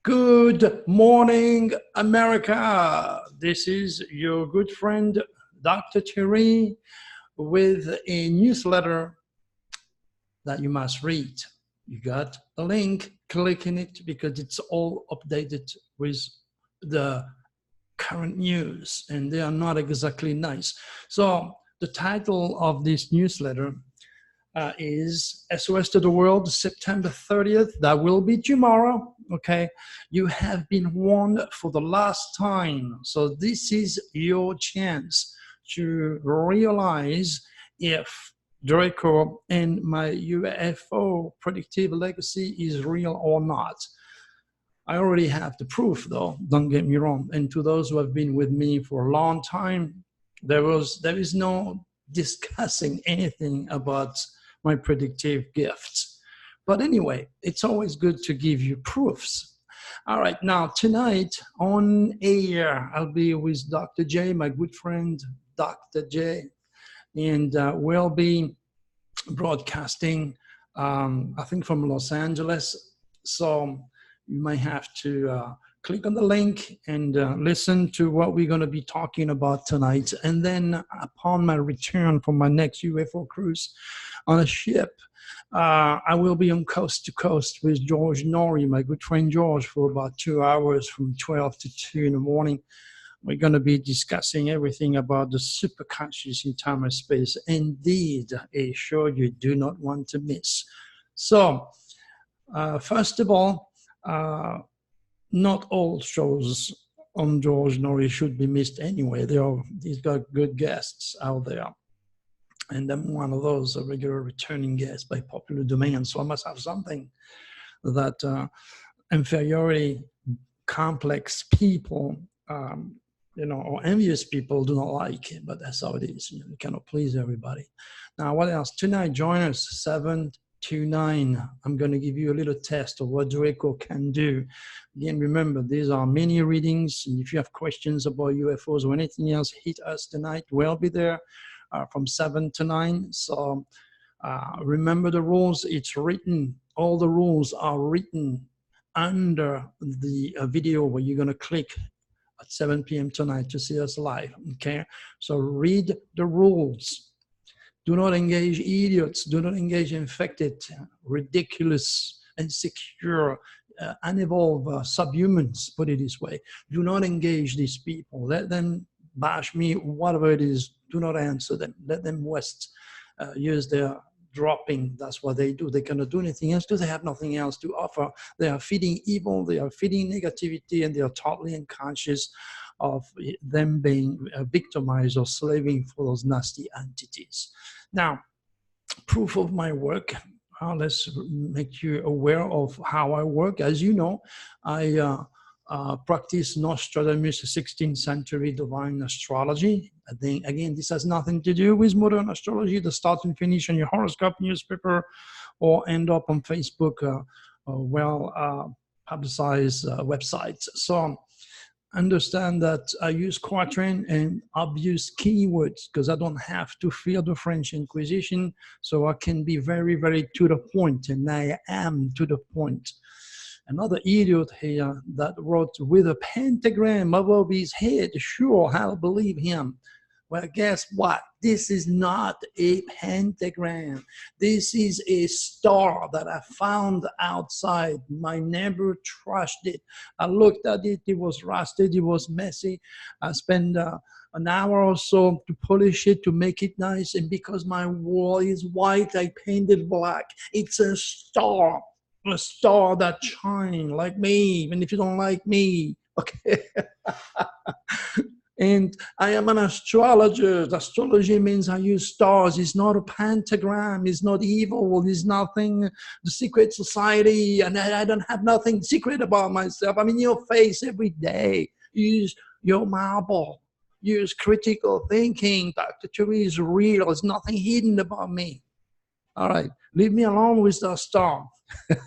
Good morning, America. This is your good friend, Dr. Turi, with a newsletter that you must read. You got a link, click in it because it's all updated with the current news and they are not exactly nice. So the title of this newsletter is SOS to the World, September 30th. That will be tomorrow, okay? You have been warned for the last time. So this is your chance to realize if Draco and my UFO predictive legacy is real or not. I already have the proof though, don't get me wrong. And to those who have been with me for a long time, there is no discussing anything about my predictive gifts. But anyway, it's always good to give you proofs. All right, now tonight on air, I'll be with Dr. J, my good friend, Dr. J, and we'll be broadcasting, I think from Los Angeles. So you might have to click on the link and listen to what we're going to be talking about tonight. And then upon my return from my next UFO cruise on a ship, I will be on coast to coast with George Norrie, my good friend George, for about 2 hours from 12 to 2 in the morning. We're going to be discussing everything about the superconscious in time and space. Indeed, a show you do not want to miss. So, first of all, not all shows on George Norrie should be missed anyway. He's got good guests out there. And I'm one of those, a regular returning guest by popular demand. So I must have something that inferiority complex people, or envious people do not like. But that's how it is. You cannot please everybody. Now, what else? Tonight, join us, 7 to 9. I'm going to give you a little test of what Draco can do. Again, remember, these are mini readings. And if you have questions about UFOs or anything else, hit us tonight. We'll be there from 7 to 9. So remember the rules. It's written. All the rules are written under the video where you're going to click at 7 p.m. tonight to see us live. Okay? So read the rules. Do not engage idiots. Do not engage infected, ridiculous, insecure, unevolved subhumans, put it this way. Do not engage these people. Let them bash me, whatever it is. Do not answer them. Let them use their dropping. That's what they do. They cannot do anything else because they have nothing else to offer. They are feeding evil. They are feeding negativity, and they are totally unconscious of them being victimized or slaving for those nasty entities. Now, proof of my work. Let's make you aware of how I work. As you know, I practice Nostradamus 16th century divine astrology. I think, again, this has nothing to do with modern astrology, the start and finish on your horoscope newspaper or end up on Facebook, publicized websites. So understand that I use quatrain and obvious keywords because I don't have to fear the French Inquisition, so I can be very, very to the point, and I am to the point. Another idiot here that wrote with a pentagram above his head, sure, I'll believe him. Well, guess what? This is not a pentagram. This is a star that I found outside. My neighbor trashed it. I looked at it. It was rusted. It was messy. I spent an hour or so to polish it, to make it nice. And because my wall is white, I painted black. It's a star that shines like me, even if you don't like me. Okay. And I am an astrologist. Astrology means I use stars. It's not a pentagram. It's not evil. It's nothing, the secret society. And I don't have nothing secret about myself. I'm in your face every day. Use your marble. Use critical thinking. Dr. Turi is real. There's nothing hidden about me. All right. Leave me alone with the star.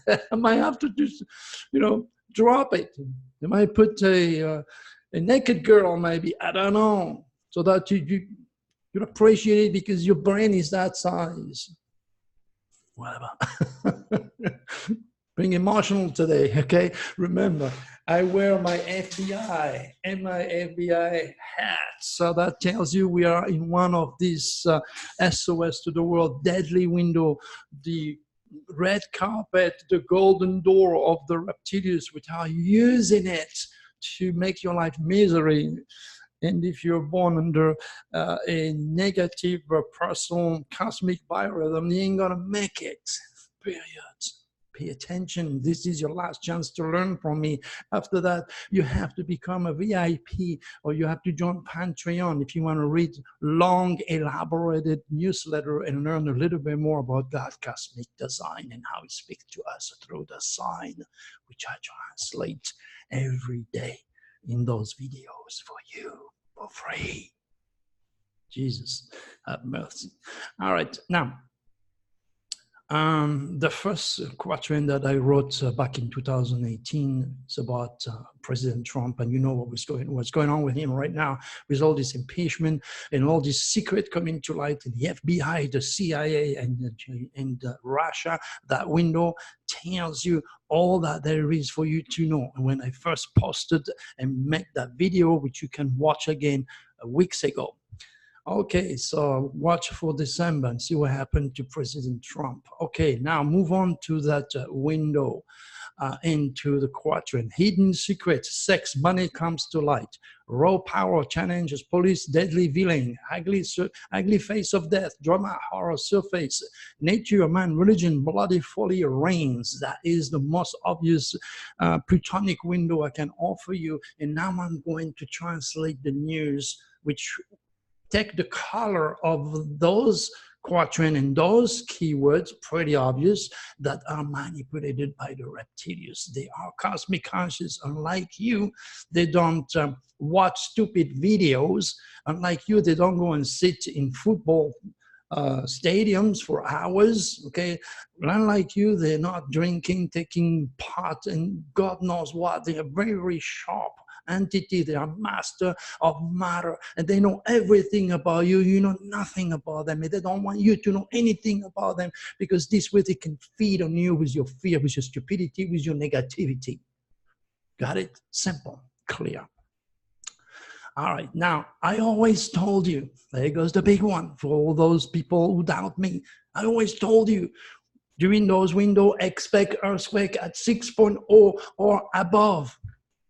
I might have to just, drop it. You might put a naked girl, maybe, I don't know, so that you appreciate it because your brain is that size. Whatever. being emotional today, okay? Remember, I wear my FBI and my FBI hat. So that tells you we are in one of these SOS to the world, deadly window, the red carpet, the golden door of the reptilians, which are using it to make your life misery. And if you're born under a negative personal cosmic biorhythm, you ain't gonna make it, period. Pay attention. This is your last chance to learn from me. After that, you have to become a VIP or you have to join Patreon if you want to read long, elaborated newsletter and learn a little bit more about God's cosmic design and how He speaks to us through the sign, which I translate every day in those videos for you for free. Jesus, have mercy. All right, now, the first quatrain that I wrote back in 2018 is about President Trump, and you know what's going on with him right now with all this impeachment and all this secret coming to light in the FBI, the CIA, and Russia. That window tells you all that there is for you to know. And when I first posted and made that video, which you can watch again weeks ago. Okay, so watch for December and see what happened to President Trump. Okay, now move on to that window into the quadrant. Hidden secrets, sex, money comes to light. Raw power challenges police, deadly villain, ugly face of death, drama, horror, surface, nature, man, religion, bloody folly reigns. That is the most obvious plutonic window I can offer you. And now I'm going to translate the news, which take the color of those quatrain and those keywords, pretty obvious, that are manipulated by the reptilians. They are cosmic conscious. Unlike you, they don't watch stupid videos. Unlike you, they don't go and sit in football stadiums for hours, okay? Unlike you, they're not drinking, taking pot, and God knows what. They are very, very sharp entity. They are master of matter, and they know everything about you. You know nothing about them, and they don't want you to know anything about them, because this way they can feed on you with your fear, with your stupidity, with your negativity. Got it? Simple, clear. All right, now, I always told you, there goes the big one for all those people who doubt me. I always told you, during those windows, expect earthquake at 6.0 or above.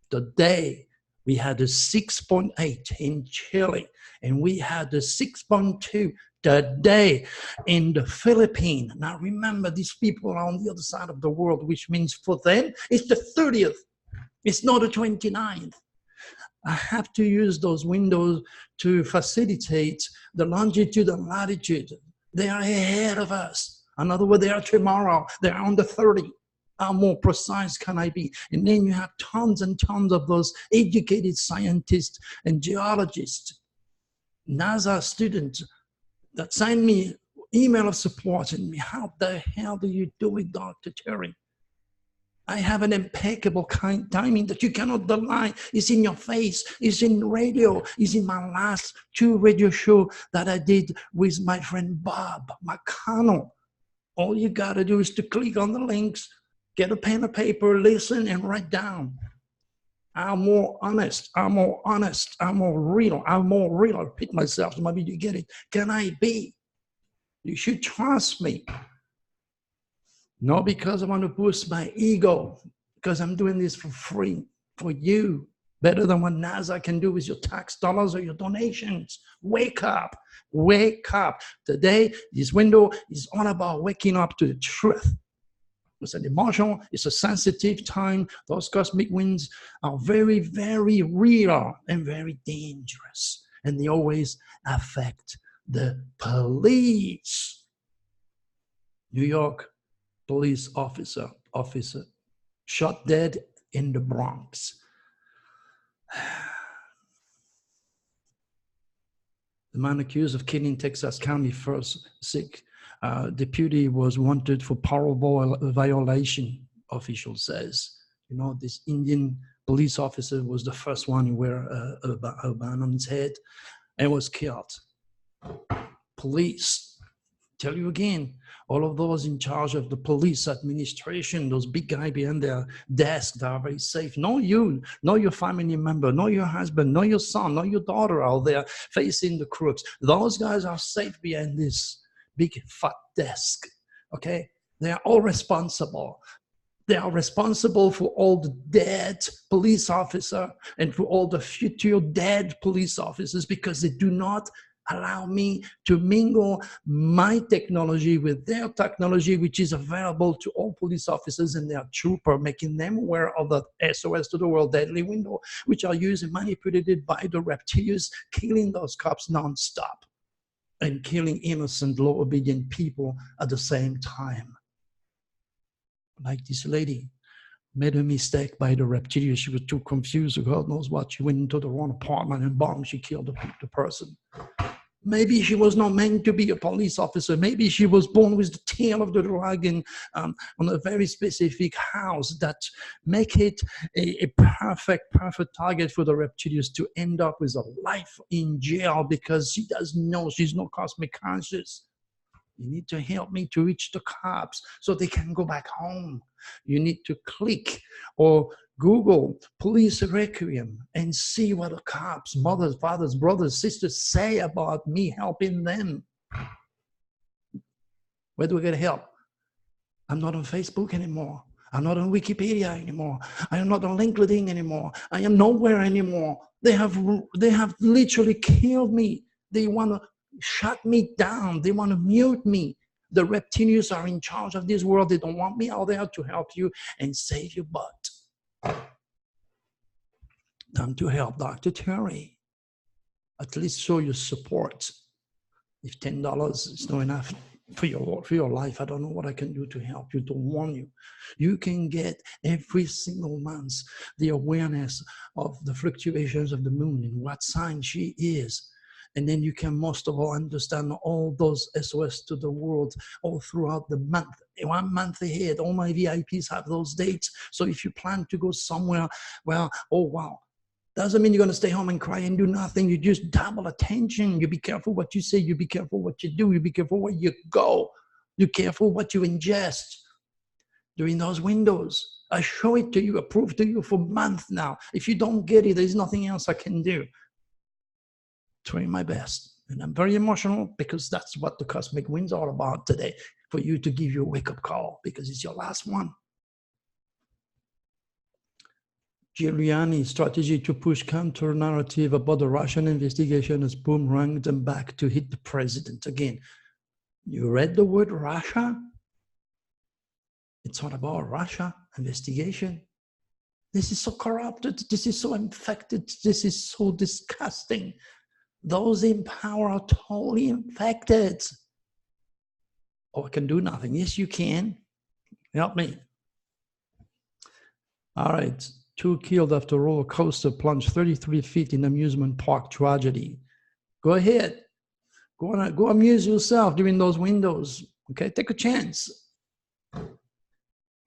Today, we had a 6.8 in Chile, and we had a 6.2 today in the Philippines. Now, remember, these people are on the other side of the world, which means for them, it's the 30th. It's not the 29th. I have to use those windows to facilitate the longitude and latitude. They are ahead of us. In other words, they are tomorrow. They are on the 30. How more precise can I be? And then you have tons and tons of those educated scientists and geologists, NASA students that send me email of support and me, how the hell do you do it, Dr. Turi? I have an impeccable timing that you cannot deny. It's in your face. It's in radio. It's in my last 2 radio shows that I did with my friend Bob McConnell. All you got to do is to click on the links, get a pen and paper, listen, and write down. I'm more honest. I'm more honest. I'm more real. I'm more real. I repeat myself. Maybe you get it. Can I be? You should trust me. Not because I want to boost my ego, because I'm doing this for free, for you. Better than what NASA can do with your tax dollars or your donations. Wake up. Wake up. Today, this window is all about waking up to the truth. It's an emotional, it's a sensitive time. Those cosmic winds are very, very real and very dangerous. And they always affect the police. New York police officer shot dead in the Bronx. The man accused of killing Texas County first Sikh deputy was wanted for parole violation, official says. You know, this Indian police officer was the first one to wear a band on his head and was killed. Police Tell you again, all of those in charge of the police administration, those big guys behind their desk that are very safe. No you, no your family member, no your husband, no your son, no your daughter out there facing the crooks. Those guys are safe behind this big fat desk, okay? They are all responsible. They are responsible for all the dead police officers and for all the future dead police officers, because they do not allow me to mingle my technology with their technology, which is available to all police officers and their trooper, making them aware of the SOS to the world deadly window, which are used and manipulated by the reptilians, killing those cops non-stop and killing innocent, law-obedient people at the same time. Like this lady made a mistake by the reptilian. She was too confused. God knows what. She went into the wrong apartment and boom, she killed the person. Maybe she was not meant to be a police officer. Maybe she was born with the tail of the dragon on a very specific house that make it a perfect target for the reptilians to end up with a life in jail, because she doesn't know, she's not cosmic conscious. You need to help me to reach the cops so they can go back home. You need to click or Google police requiem and see what the cops, mothers, fathers, brothers, sisters say about me helping them. Where do I get help? I'm not on Facebook anymore. I'm not on Wikipedia anymore. I am not on LinkedIn anymore. I am nowhere anymore. They have literally killed me. They want to shut me down. They want to mute me. The reptilians are in charge of this world. They don't want me out there to help you and save your butt. Time to help Dr. Turi. At least show your support. If $10 is not enough for your life, I don't know what I can do to help you, to warn you. You can get every single month the awareness of the fluctuations of the moon and what sign she is. And then you can most of all understand all those SOS to the world all throughout the month. 1 month ahead, all my VIPs have those dates. So if you plan to go somewhere, well, oh wow. Doesn't mean you're going to stay home and cry and do nothing. You just double attention. You be careful what you say. You be careful what you do. You be careful where you go. You careful what you ingest during those windows. I show it to you, I prove to you for months now. If you don't get it, there's nothing else I can do. Trying my best. And I'm very emotional because that's what the cosmic winds are about today. For you to give you a wake-up call because it's your last one. Giuliani's strategy to push counter-narrative about the Russian investigation has boomeranged them back to hit the president again. You read the word Russia? It's all about Russia investigation. This is so corrupted. This is so infected. This is so disgusting. Those in power are totally infected. Oh, I can do nothing. Yes, you can. Help me. All right. 2 killed after roller coaster plunged 33 feet in amusement park tragedy. Go ahead. Go amuse yourself during those windows. Okay, take a chance.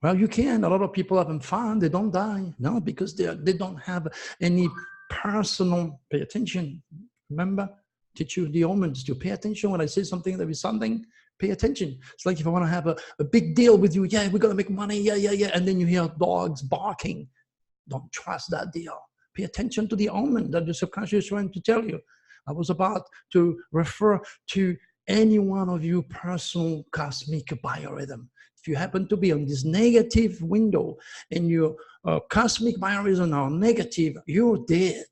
Well, you can. A lot of people having fun. They don't die. No, because they don't have any personal. Pay attention. Remember, teach you the omens to pay attention when I say something that is something. Pay attention. It's like if I want to have a big deal with you. Yeah, we're gonna make money. Yeah. And then you hear dogs barking. Don't trust that deal. Pay attention to the omen that the subconscious is trying to tell you. I was about to refer to any one of you personal cosmic biorhythm. If you happen to be on this negative window and your cosmic biorhythm are negative, you're dead.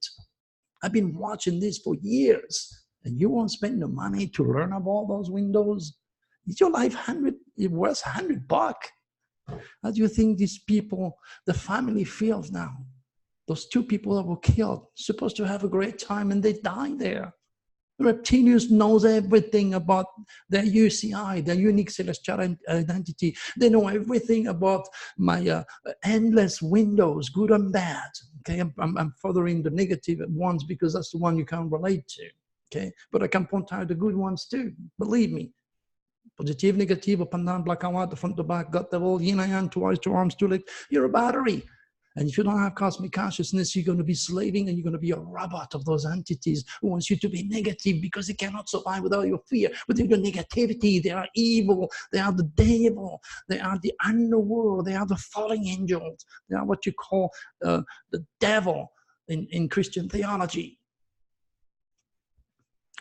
I've been watching this for years, and you won't spend the money to learn about those windows. Is your life worth $100? How do you think these people, the family feels now? Those 2 people that were killed, supposed to have a great time, and they die there. The reptilians knows everything about their UCI, their unique celestial identity. They know everything about my endless windows, good and bad. Okay, I'm furthering the negative ones because that's the one you can relate to. Okay, but I can point out the good ones too. Believe me. Positive, negative, up and down, black and white, the front to back, got the whole yin and yang, 2 eyes, 2 arms, 2 legs. You're a battery. And if you don't have cosmic consciousness, you're going to be slaving and you're going to be a robot of those entities who wants you to be negative because they cannot survive without your fear, without your negativity. They are evil. They are the devil. They are the underworld. They are the fallen angels. They are what you call the devil in Christian theology.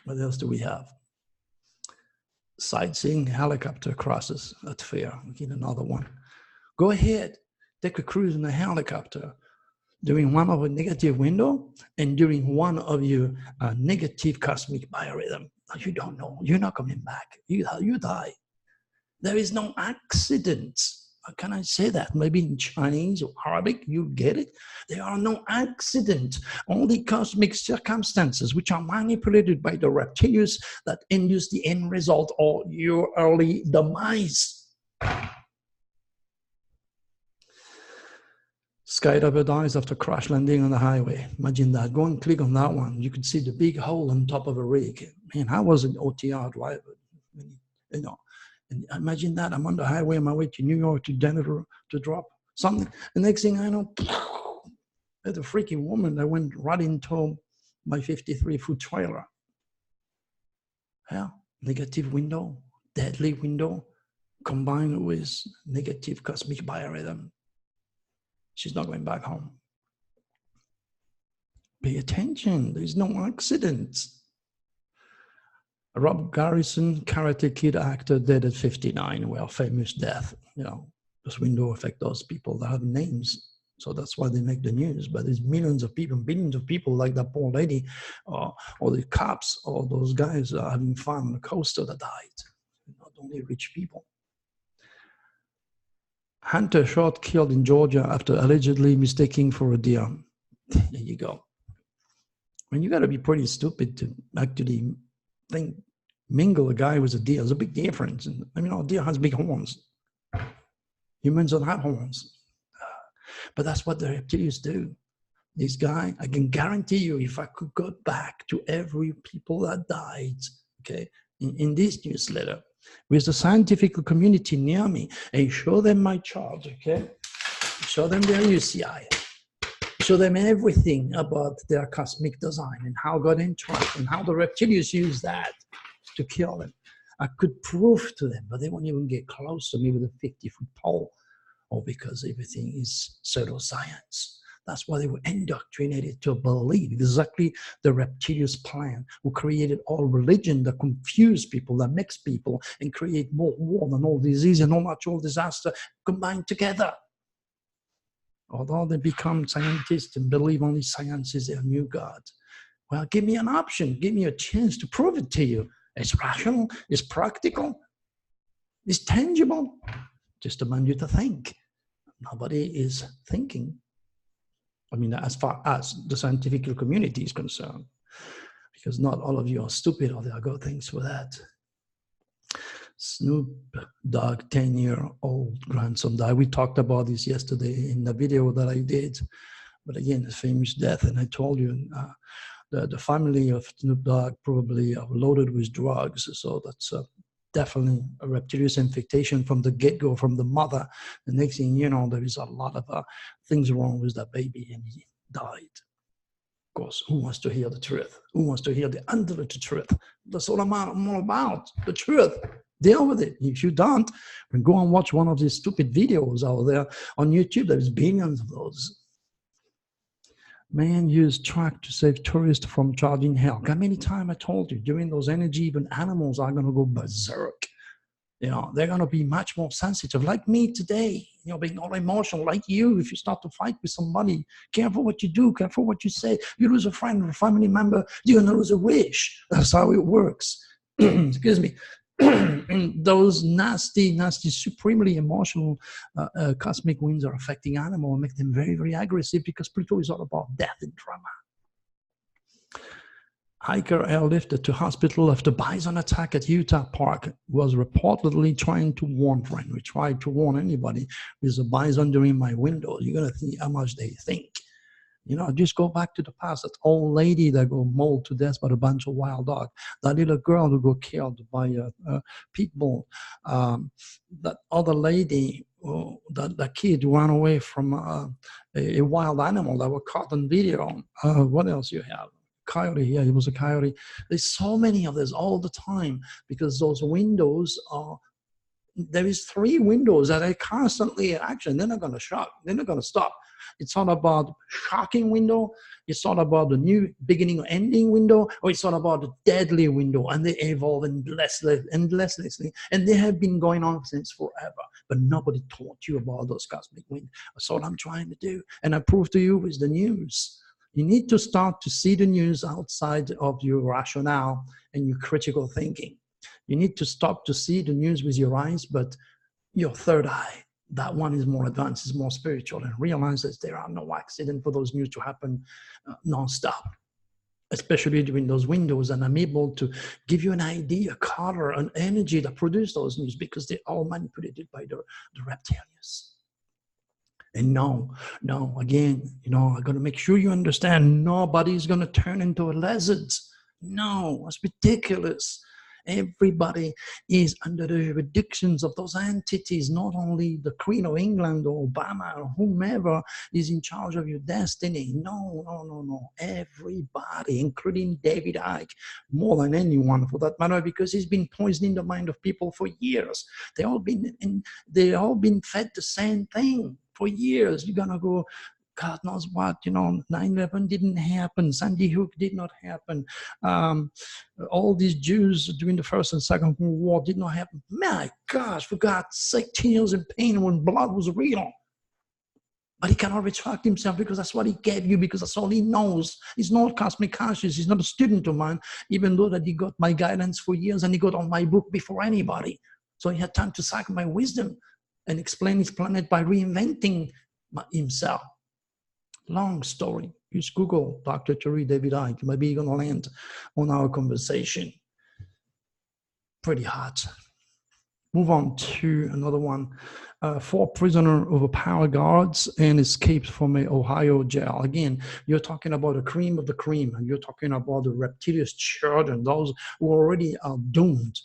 What else do we have? Sightseeing helicopter crosses. That's fair. We get another one. Go ahead. Take a cruise in a helicopter during one of a negative window and during one of your negative cosmic biorhythm. You don't know. You're not coming back. You die. There is no accidents. How can I say that? Maybe in Chinese or Arabic, you get it. There are no accidents. Only cosmic circumstances which are manipulated by the reptilians that induce the end result or your early demise. Skydiver dies after crash landing on the highway. Imagine that. Go and click on that one. You could see the big hole on top of a rig. Man, I was an OTR driver. You know, and imagine that. I'm on the highway on my way to New York to Denver to drop something. The next thing I know, there's a freaking woman that went right into my 53-foot trailer. Yeah, negative window, deadly window, combined with negative cosmic biorhythm. She's not going back home. Pay attention. There's no accidents. Rob Garrison, Karate Kid actor, dead at 59. Well, famous death. You know, this window affect those people that have names. So that's why they make the news. But there's millions of people, billions of people like that poor lady, or the cops, or those guys having fun on the coaster that died. Not only rich people. Hunter shot killed in Georgia after allegedly mistaking for a deer. There you go. I mean, you got to be pretty stupid to actually mingle a guy with a deer. There's a big difference. I mean, a deer has big horns. Humans don't have horns. But that's what the reptilians do. This guy, I can guarantee you, if I could go back to every people that died, okay, in this newsletter, with the scientific community near me, and show them my chart, okay? Show them their UCI. Show them everything about their cosmic design and how God interacts and how the reptilians use that to kill them. I could prove to them, but they won't even get close to me with a 50-foot pole, or because everything is pseudoscience. That's why they were indoctrinated to believe exactly the reptilians' plan, who created all religion that confuse people, that mix people, and create more war and all disease and all natural disaster combined together. Although they become scientists and believe only science is their new God. Well, give me an option. Give me a chance to prove it to you. It's rational. It's practical. It's tangible. Just demand you to think. Nobody is thinking. I mean, as far as the scientific community is concerned, because not all of you are stupid, or there are good things for that. Snoop Dogg, 10-year-old grandson died. We talked about this yesterday in the video that I did. But again, a famous death. And I told you the family of Snoop Dogg probably are loaded with drugs. So that's definitely a reptilian infectation from the get-go, from the mother. The next thing you know, there is a lot of things wrong with that baby, and he died. Of course, who wants to hear the truth? Who wants to hear the undiluted truth? That's all I'm all about, the truth. Deal with it. If you don't, then go and watch one of these stupid videos out there on YouTube. There's billions of those. Man used track to save tourists from charging hell. How many times I told you, during those energy, even animals are going to go berserk. You know, they're going to be much more sensitive, like me today, you know, being all emotional, like you. If you start to fight with somebody, careful what you do, careful what you say. You lose a friend or a family member, you're going to lose a wish. That's how it works. Excuse me. And those nasty, supremely emotional cosmic winds are affecting animals and make them very, very aggressive, because Pluto is all about death and drama. Hiker airlifted to hospital after bison attack at Utah Park. Was reportedly trying to warn friend. We tried to warn anybody with a bison during my window. You're going to see how much they think. You know, just go back to the past. That old lady that got mauled to death by a bunch of wild dogs. That little girl who got killed by a pit bull. That other lady that kid ran away from a wild animal that were caught on video. What else you have? Coyote, yeah, it was a coyote. There's so many of this all the time because those windows are, there is 3 windows that are constantly in action. They're not going to shock. They're not going to stop. It's not about shocking window. It's not about the new beginning or ending window, or it's not about the deadly window. And they evolve endlessly. And they have been going on since forever. But nobody taught you about those cosmic windows. That's all I'm trying to do. And I prove to you with the news. You need to start to see the news outside of your rationale and your critical thinking. You need to stop to see the news with your eyes, but your third eye, that one is more advanced, is more spiritual, and realize that there are no accidents for those news to happen non-stop, especially during those windows. And I'm able to give you an idea, color, an energy that produce those news because they're all manipulated by the reptilians. And no, again, I got to make sure you understand, nobody's going to turn into a lizard. No, it's ridiculous. Everybody is under the jurisdictions of those entities, not only the Queen of England or Obama or whomever is in charge of your destiny. No. Everybody, including David Icke, more than anyone for that matter, because he's been poisoning the mind of people for years. They all been fed the same thing for years. You're gonna go, God knows what, 9/11 didn't happen. Sandy Hook did not happen. All these Jews during the First and Second World War did not happen. My gosh, for God's sake, 10 years in pain when blood was real. But he cannot retract himself because that's what he gave you, because that's all he knows. He's not cosmic conscious. He's not a student of mine, even though that he got my guidance for years and he got on my book before anybody. So he had time to suck my wisdom and explain his planet by reinventing himself. Long story. Use Google, Dr. Turi, David Icke. Maybe you're going to land on our conversation. Pretty hot. Move on to another one. 4 prisoners overpowered guards and escaped from an Ohio jail. Again, you're talking about the cream of the cream, and you're talking about the reptilian children, those who already are doomed.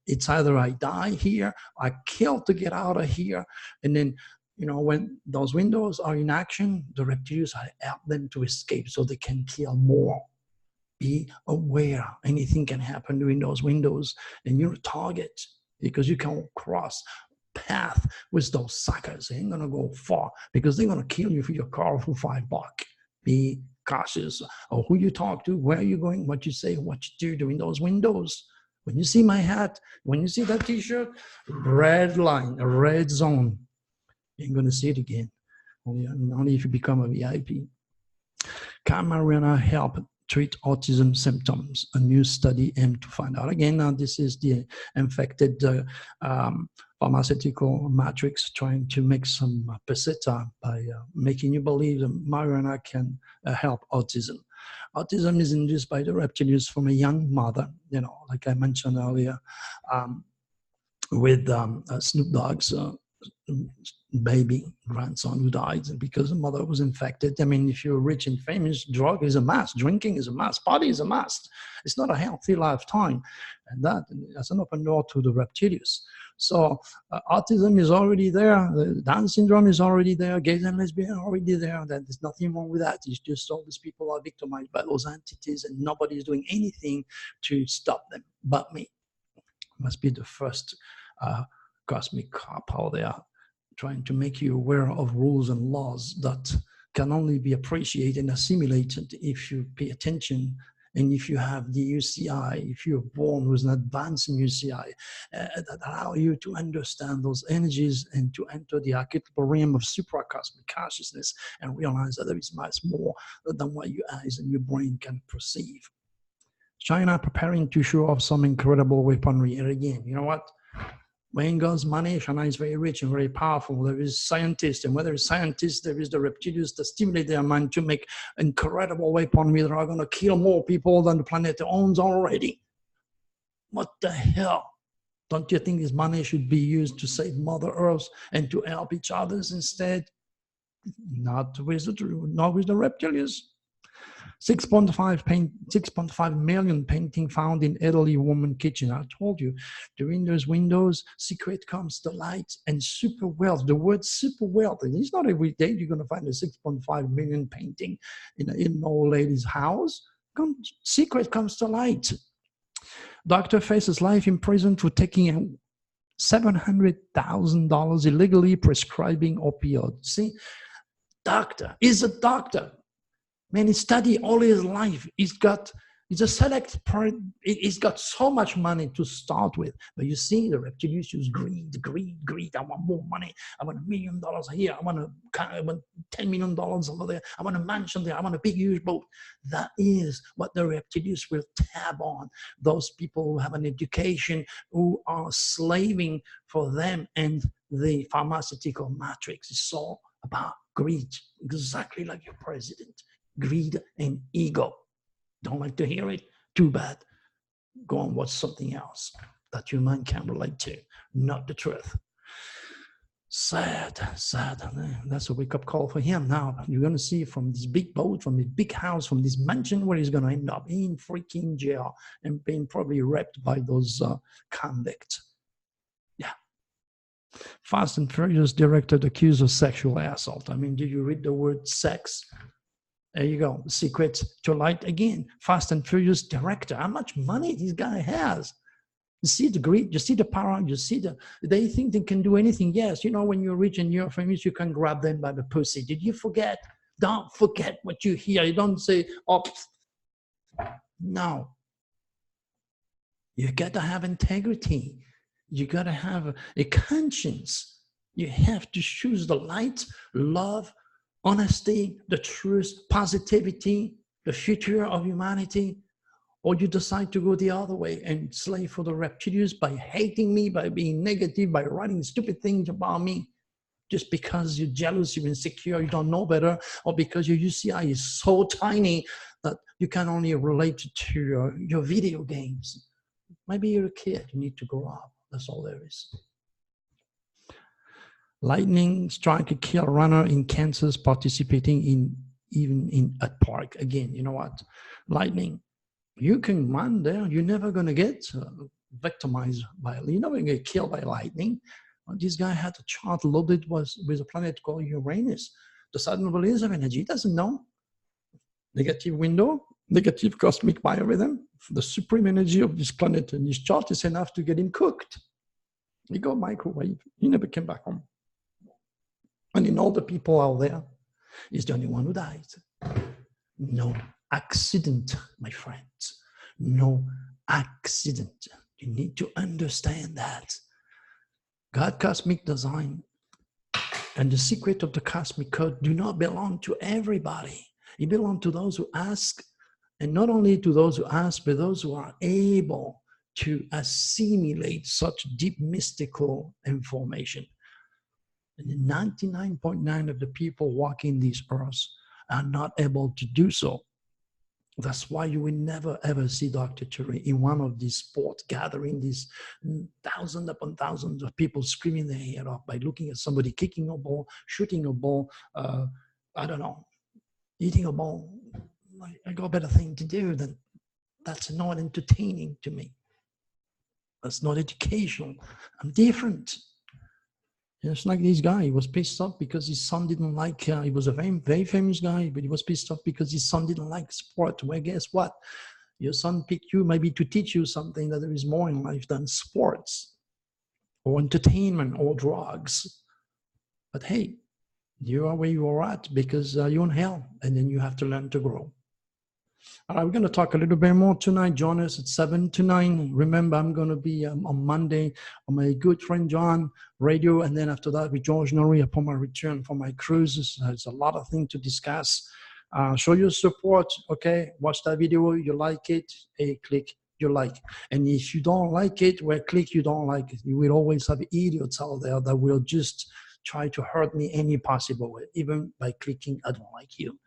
It's either I die here, I kill to get out of here, and then when those windows are in action, the reptilians help them to escape so they can kill more. Be aware. Anything can happen during those windows, and you're a target because you can cross path with those suckers. They ain't gonna go far because they're gonna kill you for your car for $5. Be cautious of who you talk to, where you're going, what you say, what you do during those windows. When you see my hat, when you see that t-shirt, red line, a red zone. You ain't going to see it again, only if you become a VIP. Can marijuana help treat autism symptoms? A new study aimed to find out. Again, now this is the infected pharmaceutical matrix trying to make some peseta by making you believe that marijuana can help autism. Autism is induced by the reptilians from a young mother, like I mentioned earlier, with Snoop Dogg's baby grandson who died because the mother was infected. I mean, if you're rich and famous, drug is a must, drinking is a must, party is a must. It's not a healthy lifetime. And that's an open door to the reptilians. So autism is already there. The Down syndrome is already there. Gays and lesbians are already there. There's nothing wrong with that. It's just all these people are victimized by those entities and nobody is doing anything to stop them but me. Must be the first cosmic cop out there trying to make you aware of rules and laws that can only be appreciated and assimilated if you pay attention and if you have the UCI, if you're born with an advanced UCI, that allow you to understand those energies and to enter the archetypal realm of supracosmic consciousness and realize that there is much more than what your eyes and your brain can perceive. China preparing to show off some incredible weaponry. And again, you know what? When God's money, China is very rich and very powerful. There is scientists, and where there is scientists, there is the reptilians that stimulate their mind to make incredible weaponry that are going to kill more people than the planet owns already. What the hell? Don't you think this money should be used to save Mother Earth and to help each other instead? Not with the reptilians. 6.5 million painting found in Italy woman kitchen. I told you, during those windows, secret comes to light and super wealth. The word super wealth, and it's not every day you're going to find a 6.5 million painting in an old lady's house. Secret comes to light. Doctor faces life in prison for taking $700,000 illegally prescribing opioids. See, doctor is a doctor. Man, he studied all his life. He's a select part. He's got so much money to start with. But you see, the reptilians use greed. I want more money. I want $1 million here. I want $10 million over there. I want a mansion there. I want a big, huge boat. That is what the reptilians will tab on. Those people who have an education, who are slaving for them, and the pharmaceutical matrix is all about greed, exactly like your president. Greed and ego. Don't like to hear it? Too bad. Go and watch something else that your mind can relate to, not the truth. Sad. That's a wake-up call for him now. You're going to see from this big boat, from this big house, from this mansion, where he's going to end up in freaking jail and being probably raped by those convicts. Yeah. Fast and Furious director accused of sexual assault. I mean, did you read the word sex? There you go. Secret to light again. Fast and Furious director. How much money this guy has? You see the greed, you see the power, you see they think they can do anything. Yes, you know, when you're rich and you're famous, you can grab them by the pussy. Did you forget? Don't forget what you hear. You don't say, oh, no. You got to have integrity. You got to have a conscience. You have to choose the light, love, honesty, the truth, positivity, the future of humanity, or you decide to go the other way and slave for the reptilians by hating me, by being negative, by writing stupid things about me, just because you're jealous, you're insecure, you don't know better, or because your UCI is so tiny that you can only relate to your video games. Maybe you're a kid, you need to grow up. That's all there is. Lightning strike a kill runner in Kansas participating in at park. Again, you know what? Lightning, you can run there. You're never going to get victimized by, you're never going to get killed by lightning. Well, this guy had a chart loaded with a planet called Uranus, the southern release of energy. He doesn't know. Negative window, negative cosmic biorhythm. The supreme energy of this planet and this chart is enough to get him cooked. He got microwave. He never came back home. And in all the people out there, he's the only one who died. No accident, my friends. No accident. You need to understand that. God, cosmic design, and the secret of the cosmic code do not belong to everybody. It belongs to those who ask, and not only to those who ask, but those who are able to assimilate such deep mystical information. And 99.9% of the people walking these earths are not able to do so. That's why you will never ever see Dr. Turi in one of these sports gatherings, these thousands upon thousands of people screaming their head off by looking at somebody kicking a ball, shooting a ball, I don't know, eating a ball. I got a better thing to do than that's not entertaining to me. That's not educational. I'm different. It's like this guy, he was pissed off because his son didn't like, he was a very famous guy, but he was pissed off because his son didn't like sport. Well, guess what? Your son picked you maybe to teach you something that there is more in life than sports or entertainment or drugs. But hey, you are where you are at because you're in hell, and then you have to learn to grow. All right, we're going to talk a little bit more tonight. Join us at 7 to 9. Remember, I'm going to be on Monday on my good friend John radio, and then after that with George Norrie upon my return from my cruises. There's a lot of things to discuss. Show your support, okay? Watch that video. You like it, hey, click you like. And if you don't like it, well, click you don't like it. You will always have idiots out there that will just try to hurt me any possible way, even by clicking I don't like you.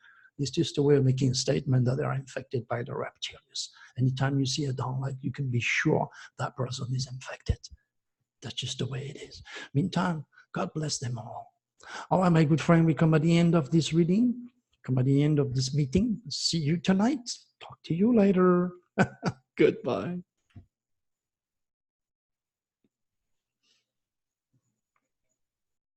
It's just a way of making a statement that they are infected by the reptilians. Anytime you see a don't like, you can be sure that person is infected. That's just the way it is. Meantime, God bless them all. All right, my good friend, we come at the end of this reading. come at the end of this meeting. See you tonight. Talk to you later. Goodbye.